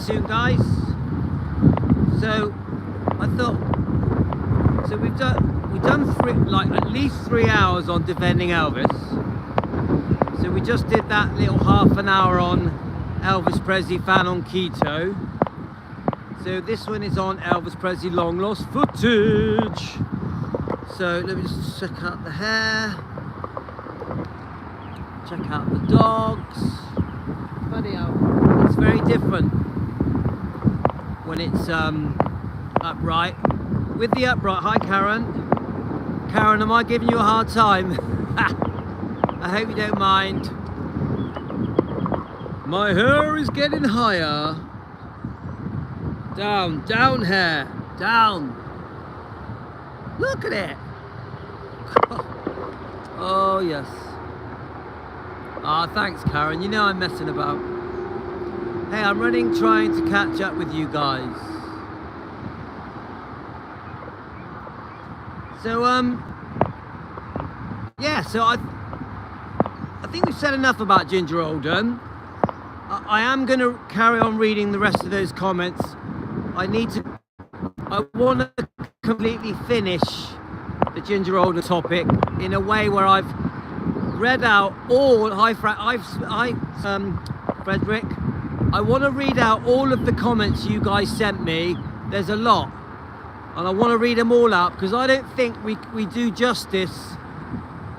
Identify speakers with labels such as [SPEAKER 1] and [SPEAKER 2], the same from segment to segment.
[SPEAKER 1] soon, guys. So I thought, so we've done at least 3 hours on defending Elvis. So we just did that little half an hour on Elvis Presley fan on keto. So this one is on Elvis Presley long lost footage. So let me just check out the hair, check out the dogs. Funny how it's very different when it's upright. With the upright, hi Karen. Karen, am I giving you a hard time? I hope you don't mind. My hair is getting higher. Down, down hair, down. Look at it. Oh yes. Ah, thanks Karen, you know I'm messing about. Hey, I'm running trying to catch up with you guys. So yeah, so I think we've said enough about Ginger Alden. I am going to carry on reading the rest of those comments. I want to completely finish the Ginger Alden topic in a way where I've read out all, Frederick, I want to read out all of the comments you guys sent me. There's a lot, and I want to read them all out because I don't think we do justice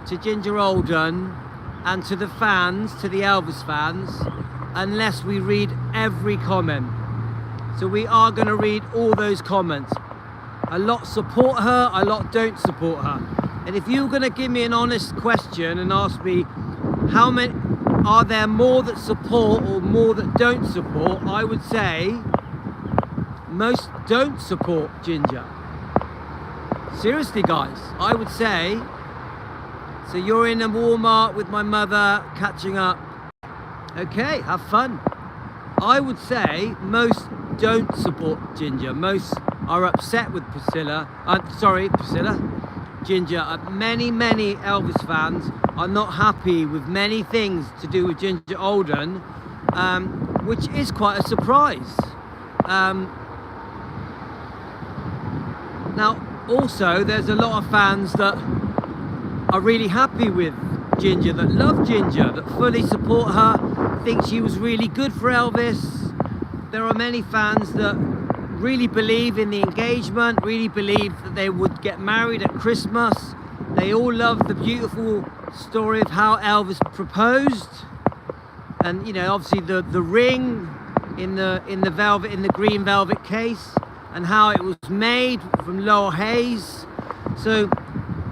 [SPEAKER 1] to Ginger Alden and to the fans, to the Elvis fans, unless we read every comment. So we are going to read all those comments. A lot support her, a lot don't support her. And if you're going to give me an honest question and ask me how many, are there more that support or more that don't support, I would say most don't support Ginger. Seriously guys, I would say, so you're in a Walmart with my mother catching up. Okay, have fun. I would say most don't support Ginger. Most are upset with Priscilla. Ginger. Many Elvis fans are not happy with many things to do with Ginger Alden, which is quite a surprise. Now, also, there's a lot of fans that are really happy with Ginger, that love Ginger, that fully support her, think she was really good for Elvis. There are many fans that really believe in the engagement, really believe that they would get married at Christmas. They all love the beautiful story of how Elvis proposed, and you know, obviously the ring in the green velvet case, and how it was made from Lowell Hayes. So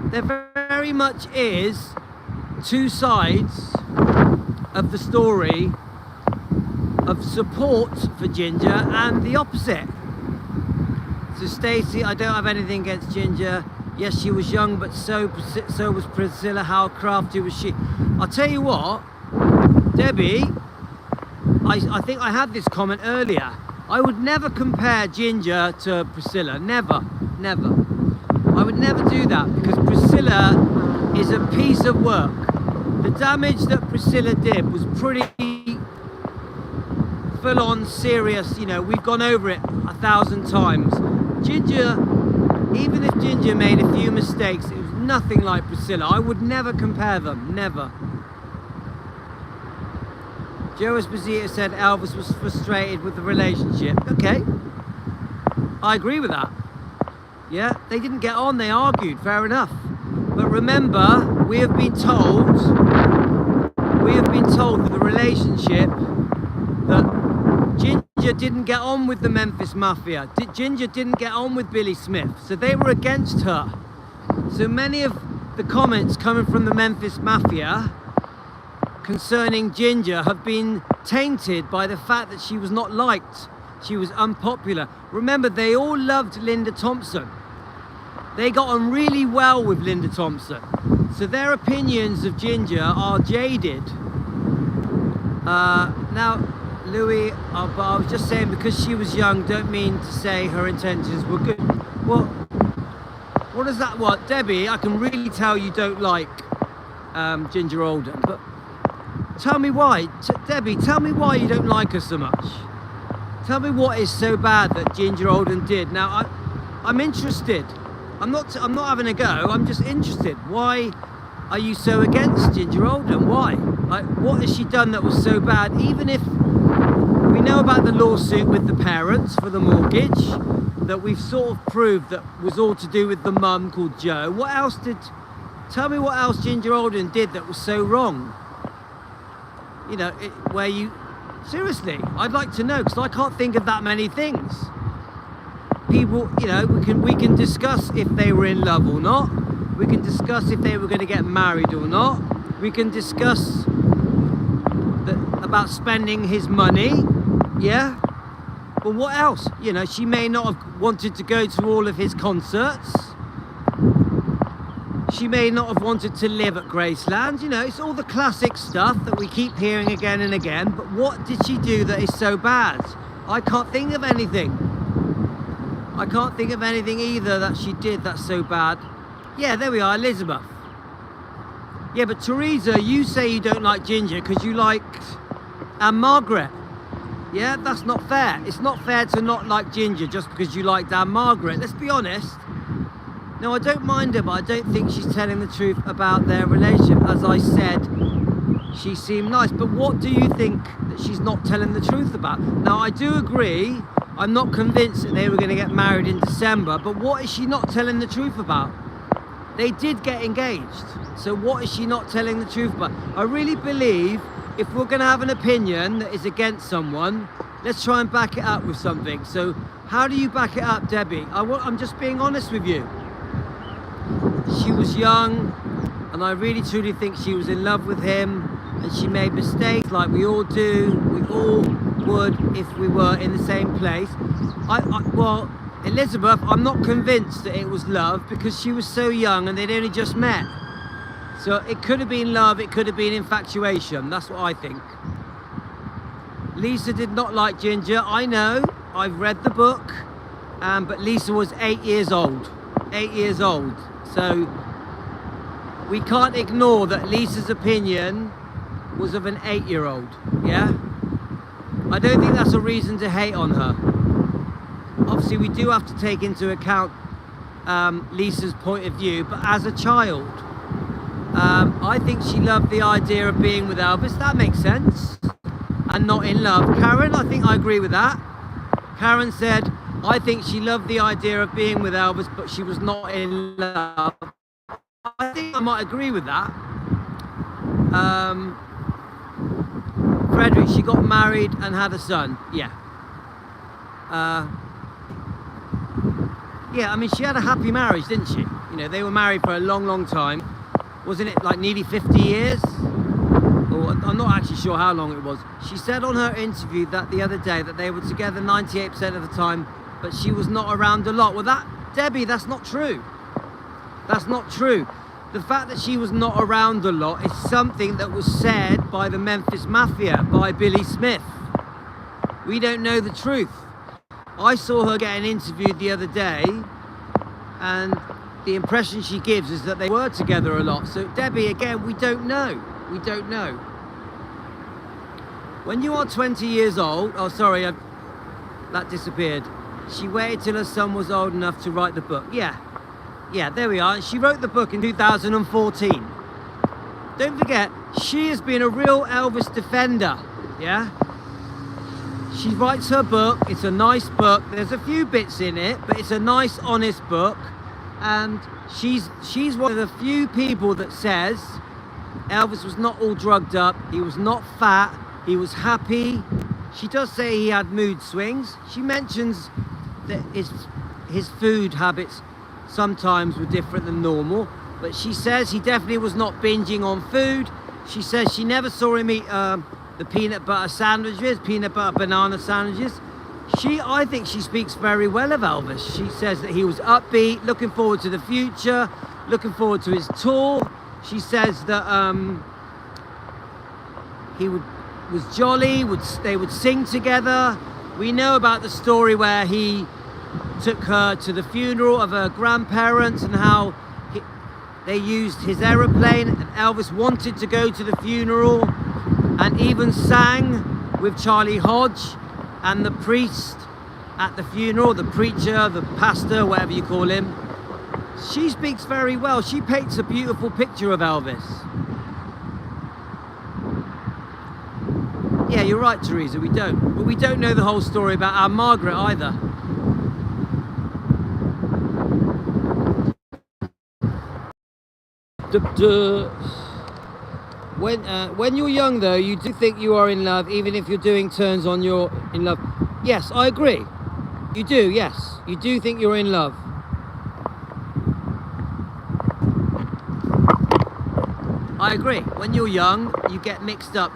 [SPEAKER 1] there very much is two sides of the story of support for Ginger and the opposite. So Stacey, I don't have anything against Ginger. Yes, she was young, but so was Priscilla. How crafty was she? I'll tell you what, Debbie, I think I had this comment earlier. I would never compare Ginger to Priscilla. Never. I would never do that because Priscilla is a piece of work. The damage that Priscilla did was pretty full on serious, you know, we've gone over it 1,000 times. Ginger, even if Ginger made a few mistakes, it was nothing like Priscilla. I would never compare them, never. Joe Esposito said Elvis was frustrated with the relationship. Okay, I agree with that. Yeah, they didn't get on, they argued, fair enough. But remember, we have been told that the relationship, that Ginger didn't get on with the Memphis Mafia. Ginger didn't get on with Billy Smith, so they were against her. So many of the comments coming from the Memphis Mafia concerning Ginger have been tainted by the fact that she was not liked. She was unpopular. Remember, they all loved Linda Thompson. They got on really well with Linda Thompson. So their opinions of Ginger are jaded. Now, Louis, but I was just saying, because she was young, don't mean to say her intentions were good. Well, what is that? What, Debbie, I can really tell you don't like Ginger Alden, but tell me why. Debbie, tell me why you don't like her so much. Tell me what is so bad that Ginger Alden did. Now, I'm interested. I'm not having a go. I'm just interested. Why are you so against Ginger Alden? Why? Like, what has she done that was so bad? Even if we know about the lawsuit with the parents for the mortgage, that we've sort of proved that was all to do with the mum called Jo. What else did? Tell me what else Ginger Alden did that was so wrong. You know, where you. Seriously, I'd like to know, because I can't think of that many things. People, you know, we can discuss if they were in love or not. We can discuss if they were going to get married or not. We can discuss about spending his money, yeah? But what else? You know, she may not have wanted to go to all of his concerts. She may not have wanted to live at Graceland. You know, it's all the classic stuff that we keep hearing again and again. But what did she do that is so bad? I can't think of anything. I can't think of anything either that she did that's so bad. Yeah, there we are, Elizabeth. Yeah, but Teresa, you say you don't like Ginger because you liked Anne Margaret. Yeah, that's not fair. It's not fair to not like Ginger just because you liked Anne Margaret. Let's be honest. No, I don't mind her, but I don't think she's telling the truth about their relationship. As I said, she seemed nice. But what do you think that she's not telling the truth about? Now, I do agree. I'm not convinced that they were going to get married in December. But what is she not telling the truth about? They did get engaged. So what is she not telling the truth about? I really believe if we're going to have an opinion that is against someone, let's try and back it up with something. So how do you back it up, Debbie? I'm just being honest with you. She was young, and I really truly think she was in love with him, and she made mistakes like we all do. We all would if we were in the same place. Well, Elizabeth, I'm not convinced that it was love because she was so young and they'd only just met. So it could have been love, it could have been infatuation. That's what I think. Lisa did not like Ginger. I know, I've read the book, but Lisa was 8 years old. 8 years old. So we can't ignore that Lisa's opinion was of an 8-year-old, yeah? I don't think that's a reason to hate on her. Obviously, we do have to take into account Lisa's point of view, but as a child, I think she loved the idea of being with Elvis. That makes sense. And not in love. Karen, I think I agree with that. Karen said, I think she loved the idea of being with Elvis, but she was not in love. I think I might agree with that. Frederick, she got married and had a son. Yeah. Yeah, I mean, she had a happy marriage, didn't she? You know, they were married for a long, long time. Wasn't it like nearly 50 years? Or I'm not actually sure how long it was. She said on her interview that the other day that they were together 98% of the time, but she was not around a lot. Well, Debbie, that's not true. That's not true. The fact that she was not around a lot is something that was said by the Memphis Mafia, by Billy Smith. We don't know the truth. I saw her getting interviewed the other day, and the impression she gives is that they were together a lot. So, Debbie, again, we don't know. We don't know. When you are 20 years old, oh, sorry, that disappeared. She waited till her son was old enough to write the book. Yeah, there we are. She wrote the book in 2014. Don't forget, she has been a real Elvis defender, yeah? She writes her book, it's a nice book. There's a few bits in it, but it's a nice, honest book. And she's one of the few people that says Elvis was not all drugged up, he was not fat, he was happy. She does say he had mood swings. She mentions that his food habits sometimes were different than normal, but she says he definitely was not binging on food. She says she never saw him eat the peanut butter sandwiches, peanut butter banana sandwiches. I think she speaks very well of Elvis. She says that he was upbeat, looking forward to the future, looking forward to his tour. She says that he was jolly, they would sing together. We know about the story where he took her to the funeral of her grandparents and how they used his aeroplane, and Elvis wanted to go to the funeral and even sang with Charlie Hodge. and the priest at the funeral, the preacher, the pastor, whatever you call him, she speaks very well. She paints a beautiful picture of Elvis. Yeah, you're right, Teresa, we don't. But we don't know the whole story about our Margaret either. When you're young, though, you do think you are in love, even if you're doing turns on you're in love. Yes, I agree. You do, yes. You do think you're in love. I agree. When you're young, you get mixed up.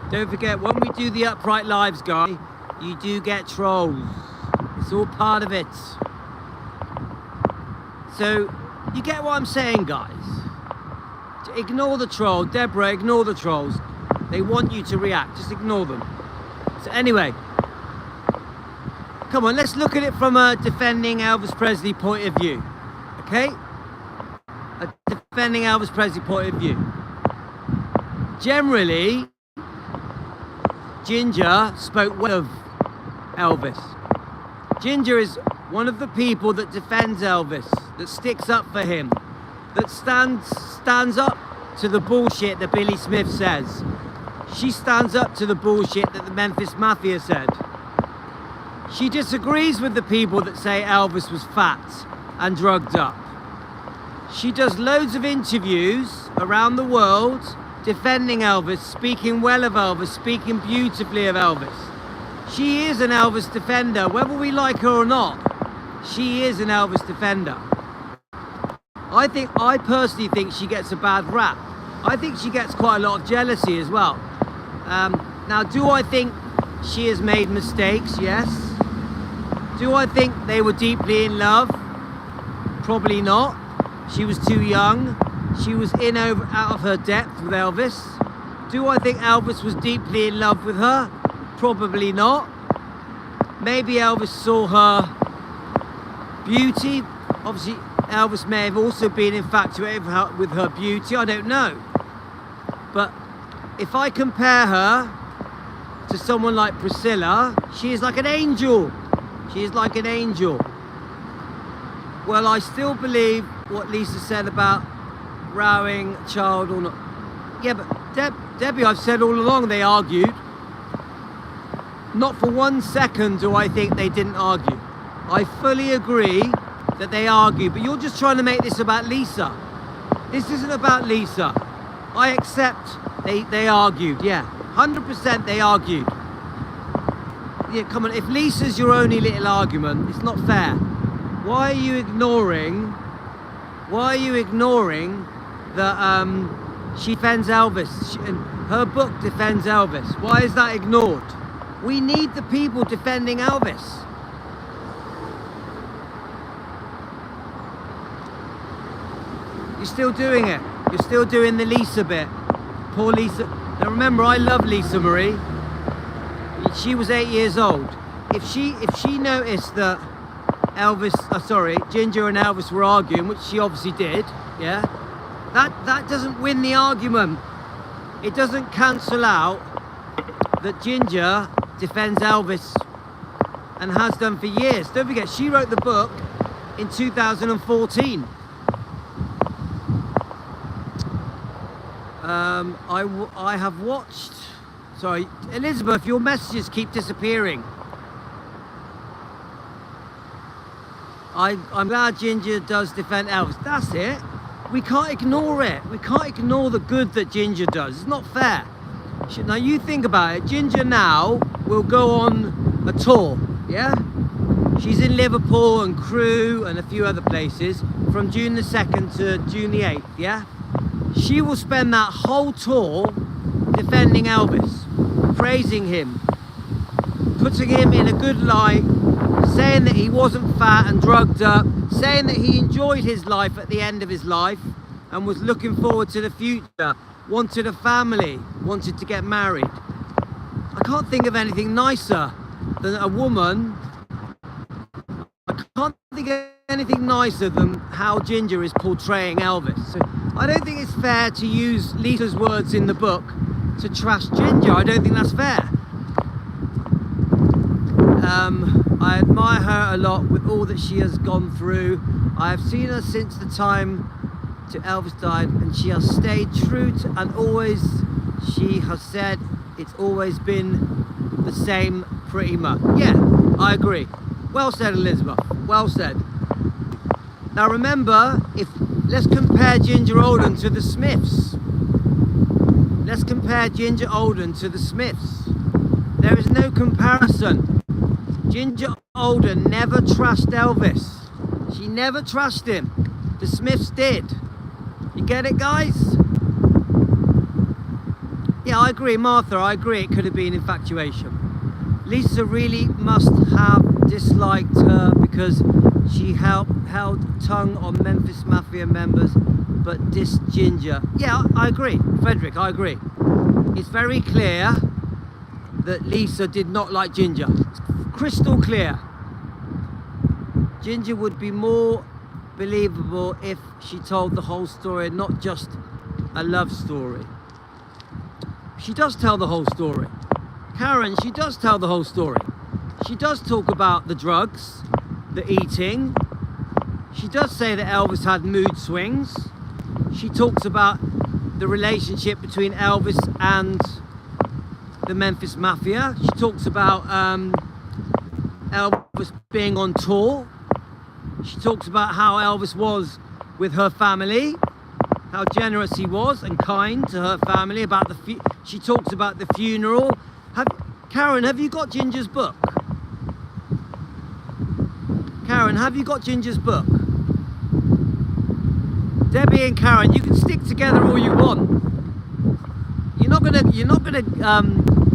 [SPEAKER 1] Don't forget, when we do the upright lives, guy, you do get trolls. It's all part of it. So, you get what I'm saying, guys? Ignore the troll. Deborah, ignore the trolls. They want you to react. Just ignore them. So anyway, come on, let's look at it from a defending Elvis Presley point of view. Okay? A defending Elvis Presley point of view. Generally, Ginger spoke well of Elvis. Ginger is one of the people that defends Elvis, that sticks up for him, that stands up to the bullshit that Billy Smith says. She stands up to the bullshit that the Memphis Mafia said. She disagrees with the people that say Elvis was fat and drugged up. She does loads of interviews around the world defending Elvis, speaking well of Elvis, speaking beautifully of Elvis. She is an Elvis defender, whether we like her or not. She is an Elvis defender. I personally think she gets a bad rap. I think she gets quite a lot of jealousy as well. Now, do I think she has made mistakes? Yes. Do I think they were deeply in love? Probably not. She was too young. She was out of her depth with Elvis. Do I think Elvis was deeply in love with her? Probably not. Maybe Elvis saw her beauty. Obviously, Elvis may have also been infatuated with her beauty. I don't know. But if I compare her to someone like Priscilla, she is like an angel. She is like an angel. Well, I still believe what Lisa said about rowing a child or not. Yeah, but Debbie, I've said all along they argued. Not for 1 second do I think they didn't argue. I fully agree that they argued, but you're just trying to make this about Lisa. This isn't about Lisa. I accept they argued, yeah. 100% they argued. Yeah, come on, if Lisa's your only little argument, it's not fair. Why are you ignoring that she defends Elvis? Her book defends Elvis. Why is that ignored? We need the people defending Elvis. You're still doing it. You're still doing the Lisa bit. Poor Lisa. Now remember, I love Lisa Marie. She was 8 years old. If she noticed that Ginger and Elvis were arguing, which she obviously did, yeah, that doesn't win the argument. It doesn't cancel out that Ginger defends Elvis and has done for years. Don't forget, she wrote the book in 2014. I have watched. Sorry, Elizabeth, your messages keep disappearing. I'm glad Ginger does defend Elvis. That's it. We can't ignore it. We can't ignore the good that Ginger does. It's not fair. Now you think about it. Ginger now will go on a tour, yeah? She's in Liverpool and Crewe and a few other places from June the 2nd to June the 8th, yeah? She will spend that whole tour defending Elvis, praising him, putting him in a good light, saying that he wasn't fat and drugged up, saying that he enjoyed his life at the end of his life and was looking forward to the future, wanted a family, wanted to get married. I can't think of anything nicer than a woman. I can't think of anything nicer than how Ginger is portraying Elvis. I don't think it's fair to use Lisa's words in the book to trash Ginger. I don't think that's fair. I admire her a lot with all that she has gone through. I have seen her since the time to Elvis died, and she has stayed true to, and always she has said it's always been the same pretty much. Yeah, I agree. Well said, Elizabeth. Well said. Now remember, let's compare Ginger Alden to the Smiths. Let's compare Ginger Alden to the Smiths. There is no comparison. Ginger Alden never trashed Elvis. She never trashed him. The Smiths did. You get it, guys? Yeah, I agree, Martha. I agree it could have been infatuation. Lisa really must have disliked her because she held tongue on Memphis Mafia members, but dissed Ginger. Yeah, I agree. Frederick, I agree. It's very clear that Lisa did not like Ginger. It's crystal clear. Ginger would be more believable if she told the whole story, not just a love story. She does tell the whole story. Karen, she does tell the whole story. She does talk about the drugs, the eating. She does say that Elvis had mood swings. She talks about the relationship between Elvis and the Memphis Mafia. She talks about Elvis being on tour. She talks about how Elvis was with her family, how generous he was and kind to her family. About she talks about the funeral. Karen, have you got Ginger's book? Karen, have you got Ginger's book? Debbie and Karen, you can stick together all you want. You're not gonna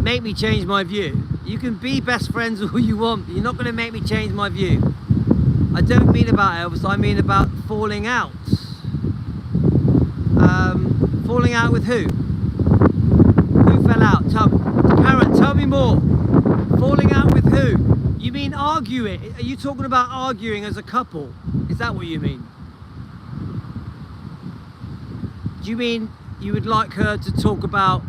[SPEAKER 1] make me change my view. You can be best friends all you want, but you're not gonna make me change my view. I don't mean about Elvis, I mean about falling out. Falling out with who? Who fell out? Karen, tell me more. Falling out with who? You mean arguing? Are you talking about arguing as a couple? Is that what you mean? Do you mean you would like her to talk about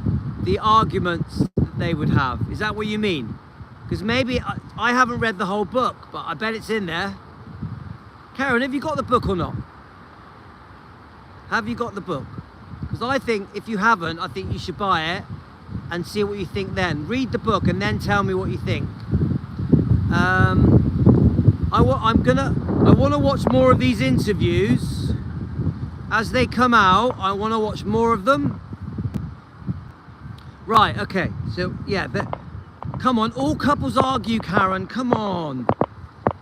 [SPEAKER 1] the arguments that they would have? Is that what you mean? Because maybe, I haven't read the whole book, but I bet it's in there. Karen, have you got the book or not? Have you got the book? Because I think if you haven't, I think you should buy it and see what you think then. Read the book and then tell me what you think. I want to watch more of these interviews as they come out. I want to watch more of them. Right, okay, so yeah, come on, all couples argue, Karen, come on.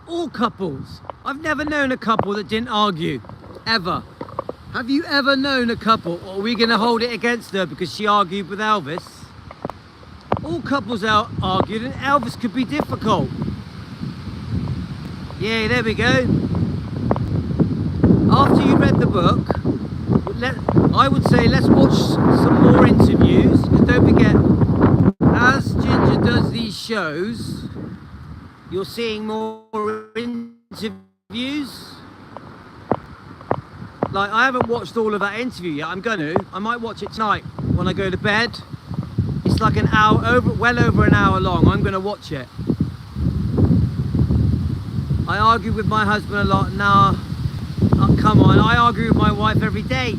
[SPEAKER 1] All couples. I've never known a couple that didn't argue, ever. Have you ever known a couple, or are we going to hold it against her because she argued with Elvis? All couples argued, and Elvis could be difficult. Yeah, there we go. After you read the book, I would say let's watch some more interviews, because don't forget, as Ginger does these shows, you're seeing more interviews. Like, I haven't watched all of that interview yet. I might watch it tonight when I go to bed. It's like an hour, well over an hour long. I'm gonna watch it. I argue with my husband a lot now. Oh, come on, I argue with my wife every day.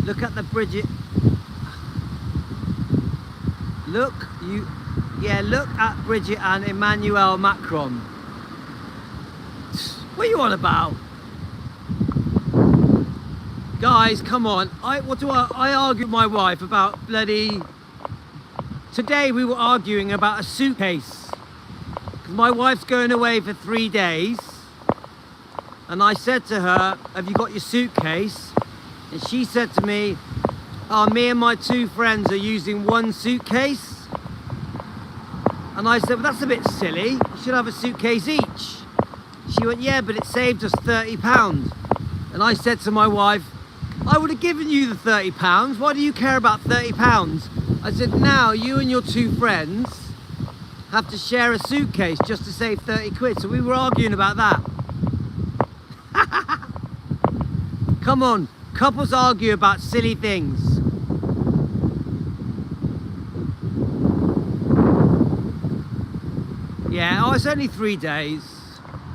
[SPEAKER 1] Look at the Bridget. Look at Bridget and Emmanuel Macron. What are you on about? Guys, come on. I argue with my wife about bloody... Today we were arguing about a suitcase. Because my wife's going away for 3 days. And I said to her, have you got your suitcase? And she said to me, oh, me and my 2 friends are using 1 suitcase. And I said, well, that's a bit silly. You should have a suitcase each. She went, yeah, but it saved us £30. And I said to my wife, I would have given you the £30. Why do you care about £30? I said, now you and your 2 friends have to share a suitcase just to save 30 quid. So we were arguing about that. Come on, Couples argue about silly things. Yeah, oh, it's only 3 days.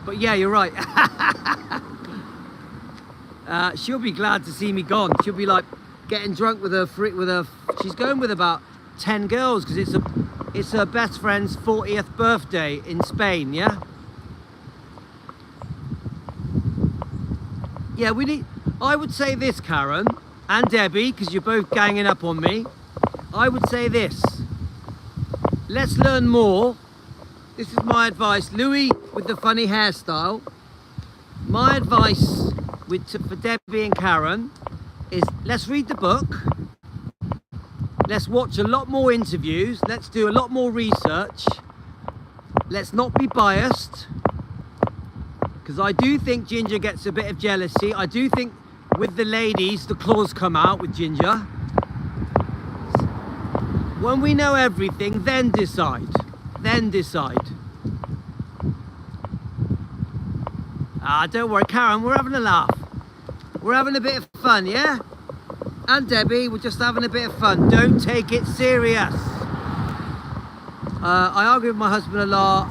[SPEAKER 1] But yeah, you're right. She'll be glad to see me gone. She'll be like getting drunk with her, she's going with about 10 girls because it's her best friend's 40th birthday in Spain, yeah? Yeah, I would say this, Karen and Debbie, because you're both ganging up on me. I would say this. Let's learn more. This is my advice. Louis with the funny hairstyle. My advice for Debbie and Karen is let's read the book. Let's watch a lot more interviews. Let's do a lot more research. Let's not be biased. Because I do think Ginger gets a bit of jealousy. I do think with the ladies, the claws come out with Ginger. When we know everything, then decide. Then decide. Ah, don't worry, Karen, we're having a laugh. We're having a bit of fun, yeah? And Debbie, we're just having a bit of fun. Don't take it serious. I argue with my husband a lot.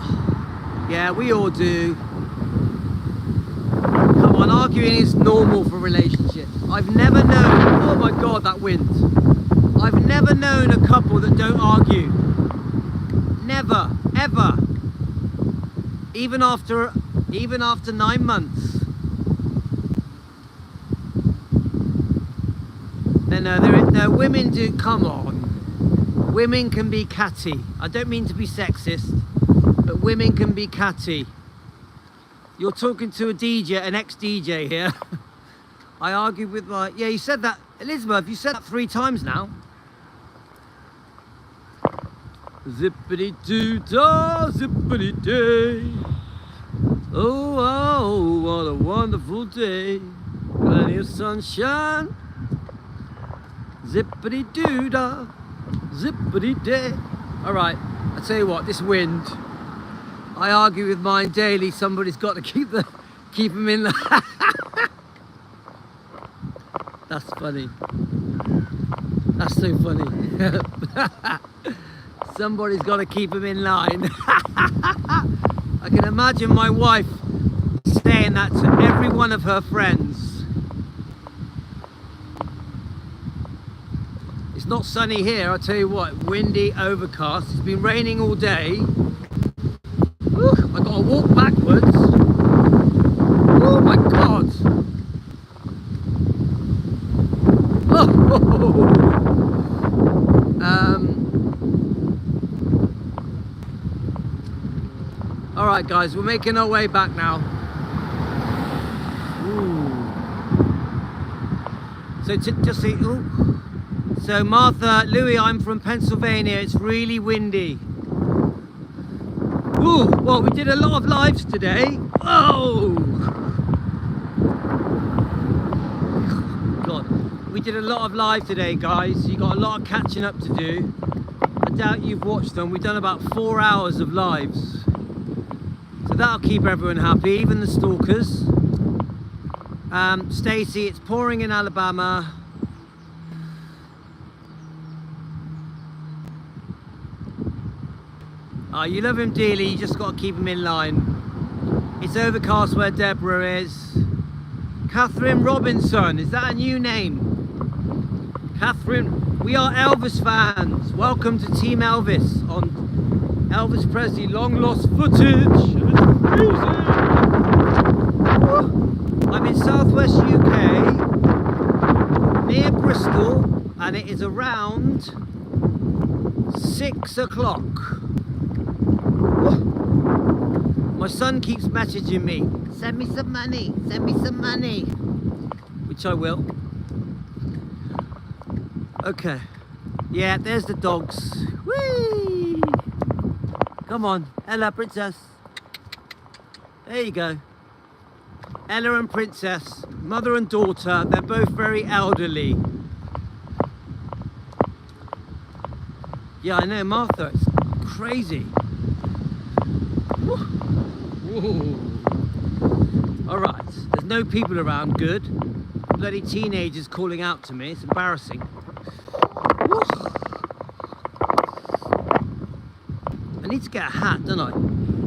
[SPEAKER 1] Yeah, we all do. Come on, arguing is normal for relationships. I've never known, oh my God, that wind. I've never known a couple that don't argue. Never, ever. Even after 9 months. No, women do, come on. Women can be catty. I don't mean to be sexist, but women can be catty. You're talking to a DJ, an ex-DJ here. I argued with my, yeah, you said that, Elizabeth, you said that 3 times now. Zippity-doo-dah, zippity-day. Oh, oh, what a wonderful day. Plenty of sunshine. Zippity-doo-dah, zippity-day. All right, I tell you what, this wind, I argue with mine daily. Somebody's got to keep them in the... That's funny. That's so funny. Somebody's got to keep them in line. I can imagine my wife saying that to every one of her friends. It's not sunny here, I'll tell you what, windy, overcast. It's been raining all day. I've got to walk backwards. Oh my God. All right, guys, we're making our way back now. Ooh. So just see. Ooh. So Martha, Louis, I'm from Pennsylvania. It's really windy. Ooh. Well, we did a lot of lives today. Oh. God, we did a lot of live today, guys. You got a lot of catching up to do. I doubt you've watched them. We've done about 4 hours of lives. So that'll keep everyone happy, even the stalkers. Stacey, it's pouring in Alabama. You love him dearly, you just got to keep him in line. It's overcast where Deborah is. Catherine Robinson, is that a new name? Catherine, we are Elvis fans. Welcome to Team Elvis on Elvis Presley long lost footage. I'm in southwest UK, near Bristol, and it is around 6 o'clock. My son keeps messaging me, send me some money, send me some money, which I will. Okay, yeah, there's the dogs. Whee! Come on, Ella, Princess. There you go. Ella and Princess, mother and daughter, they're both very elderly. Yeah, I know, Martha, it's crazy. All right, there's no people around, good. bloody teenagers calling out to me. It's embarrassing. Woo. I need to get a hat, don't I?